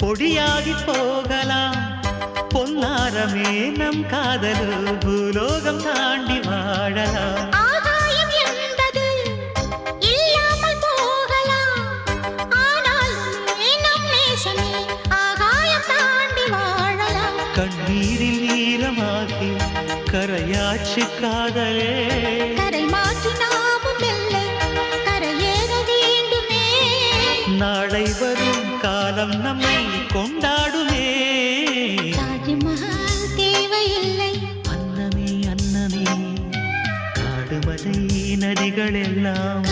பொடியாகி போகலாம் பொன்னாரமே நம் காதலு பூலோகம் தாண்டி வாழலாம் ஆகாயம் என்பது இல்லாமல் போகலாம் ஆனால் நம் நேசமே ஆகாயம் தாண்டி வாழலாம் கண்ணீரில் ஈரமாகி கரையாச்சு காதலே கரை மாற்றி நாமும் வெல்ல கரையேற வேண்டுமே நாளை வரும் காலம் நம்மை கொண்டாடுமே தாஜ்மஹால் தேவையில்லை அன்னமே அன்னமே காடுமலை நதிகள் எல்லாம்